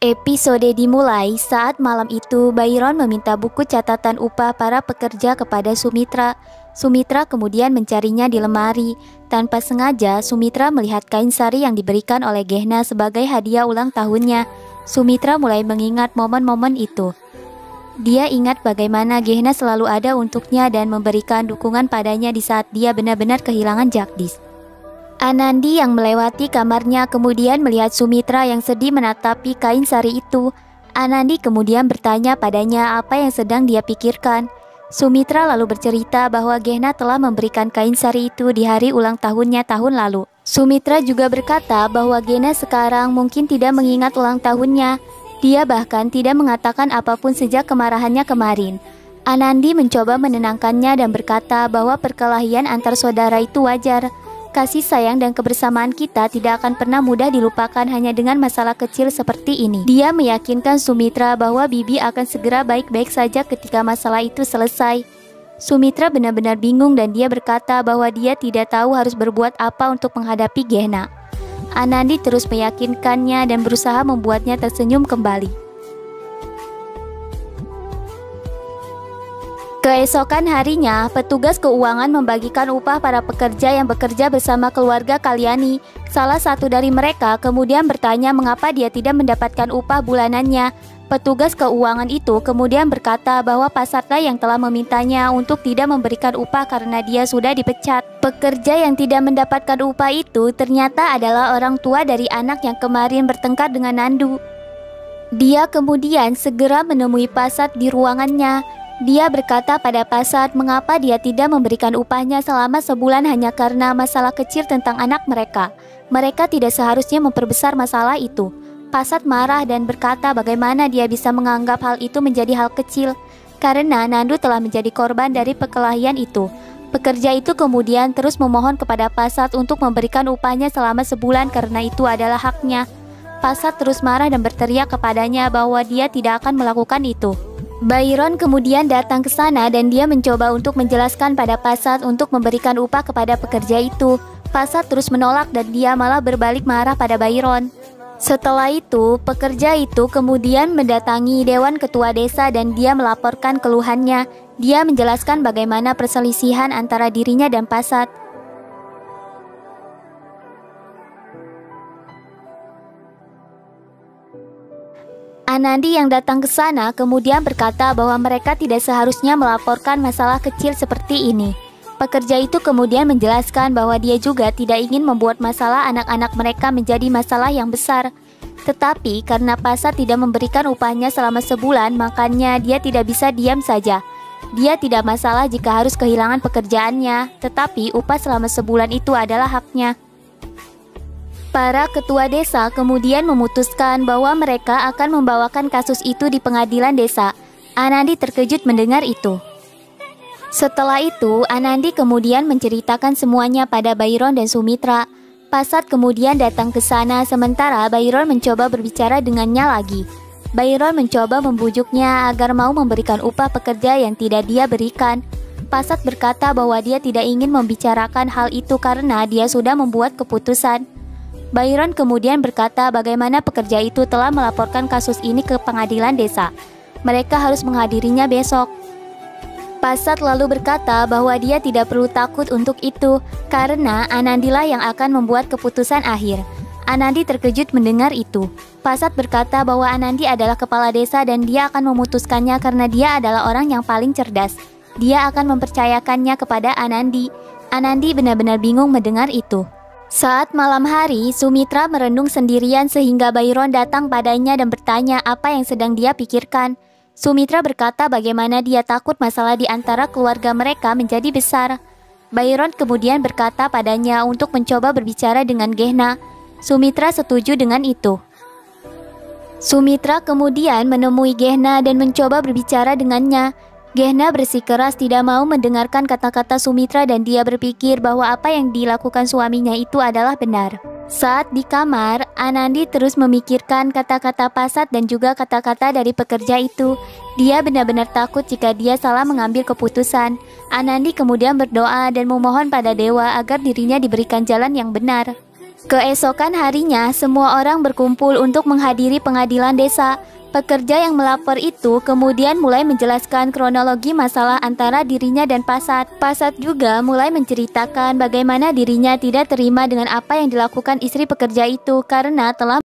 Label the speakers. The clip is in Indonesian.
Speaker 1: Episode dimulai saat malam itu Byron meminta buku catatan upah para pekerja kepada Sumitra. Sumitra kemudian mencarinya di lemari. Tanpa sengaja, Sumitra melihat kain sari yang diberikan oleh Gehna sebagai hadiah ulang tahunnya. Sumitra mulai mengingat momen-momen itu. Dia ingat bagaimana Gehna selalu ada untuknya dan memberikan dukungan padanya di saat dia benar-benar kehilangan Jagdish. Anandi yang melewati kamarnya kemudian melihat Sumitra yang sedih menatapi kain sari itu. Anandi kemudian bertanya padanya apa yang sedang dia pikirkan. Sumitra lalu bercerita bahwa Gehna telah memberikan kain sari itu di hari ulang tahunnya tahun lalu. Sumitra juga berkata bahwa Gehna sekarang mungkin tidak mengingat ulang tahunnya. Dia bahkan tidak mengatakan apapun sejak kemarahannya kemarin. Anandi mencoba menenangkannya dan berkata bahwa perkelahian antar saudara itu wajar. Kasih sayang dan kebersamaan kita tidak akan pernah mudah dilupakan hanya dengan masalah kecil seperti ini. Dia meyakinkan Sumitra bahwa Bibi akan segera baik-baik saja ketika masalah itu selesai. Sumitra benar-benar bingung dan dia berkata bahwa dia tidak tahu harus berbuat apa untuk menghadapi Gehna. Anandi terus meyakinkannya dan berusaha membuatnya tersenyum kembali. Keesokan harinya, petugas keuangan membagikan upah para pekerja yang bekerja bersama keluarga Kalyani. Salah satu dari mereka kemudian bertanya mengapa dia tidak mendapatkan upah bulanannya. Petugas keuangan itu kemudian berkata bahwa Pasatla yang telah memintanya untuk tidak memberikan upah karena dia sudah dipecat. Pekerja yang tidak mendapatkan upah itu ternyata adalah orang tua dari anak yang kemarin bertengkar dengan Nandu. Dia kemudian segera menemui Pasat di ruangannya. Dia berkata pada Pasat mengapa dia tidak memberikan upahnya selama sebulan hanya karena masalah kecil tentang anak mereka. Mereka tidak seharusnya memperbesar masalah itu. Pasat marah dan berkata bagaimana dia bisa menganggap hal itu menjadi hal kecil, karena Nandu telah menjadi korban dari perkelahian itu. Pekerja itu kemudian terus memohon kepada Pasat untuk memberikan upahnya selama sebulan karena itu adalah haknya. Pasat terus marah dan berteriak kepadanya bahwa dia tidak akan melakukan itu. Byron kemudian datang ke sana dan dia mencoba untuk menjelaskan pada Pasat untuk memberikan upah kepada pekerja itu. Pasat terus menolak dan dia malah berbalik marah pada Byron. Setelah itu, pekerja itu kemudian mendatangi Dewan Ketua Desa dan dia melaporkan keluhannya. Dia menjelaskan bagaimana perselisihan antara dirinya dan Pasat. Anandi yang datang ke sana kemudian berkata bahwa mereka tidak seharusnya melaporkan masalah kecil seperti ini. Pekerja itu kemudian menjelaskan bahwa dia juga tidak ingin membuat masalah anak-anak mereka menjadi masalah yang besar. Tetapi karena Pasat tidak memberikan upahnya selama sebulan, makanya dia tidak bisa diam saja. Dia tidak masalah jika harus kehilangan pekerjaannya, tetapi upah selama sebulan itu adalah haknya. Para ketua desa kemudian memutuskan bahwa mereka akan membawakan kasus itu di pengadilan desa. Anandi terkejut mendengar itu. Setelah itu, Anandi kemudian menceritakan semuanya pada Byron dan Sumitra. Pasat kemudian datang ke sana sementara Byron mencoba berbicara dengannya lagi. Byron mencoba membujuknya agar mau memberikan upah pekerja yang tidak dia berikan. Pasat berkata bahwa dia tidak ingin membicarakan hal itu karena dia sudah membuat keputusan. Byron kemudian berkata bagaimana pekerja itu telah melaporkan kasus ini ke pengadilan desa. Mereka harus menghadirinya besok. Pasat lalu berkata bahwa dia tidak perlu takut untuk itu, karena Anandilah yang akan membuat keputusan akhir. Anandi terkejut mendengar itu. Pasat berkata bahwa Anandi adalah kepala desa dan dia akan memutuskannya karena dia adalah orang yang paling cerdas. Dia akan mempercayakannya kepada Anandi. Anandi benar-benar bingung mendengar itu. Saat malam hari, Sumitra merenung sendirian sehingga Byron datang padanya dan bertanya apa yang sedang dia pikirkan. Sumitra berkata bagaimana dia takut masalah di antara keluarga mereka menjadi besar. Byron kemudian berkata padanya untuk mencoba berbicara dengan Gehna. Sumitra setuju dengan itu. Sumitra kemudian menemui Gehna dan mencoba berbicara dengannya. Gehna bersikeras tidak mau mendengarkan kata-kata Sumitra dan dia berpikir bahwa apa yang dilakukan suaminya itu adalah benar. Saat di kamar, Anandi terus memikirkan kata-kata Pasat dan juga kata-kata dari pekerja itu. Dia benar-benar takut jika dia salah mengambil keputusan. Anandi kemudian berdoa dan memohon pada dewa agar dirinya diberikan jalan yang benar. Keesokan harinya, semua orang berkumpul untuk menghadiri pengadilan desa. Pekerja yang melapor itu kemudian mulai menjelaskan kronologi masalah antara dirinya dan Pasat. Pasat juga mulai menceritakan bagaimana dirinya tidak terima dengan apa yang dilakukan istri pekerja itu karena telah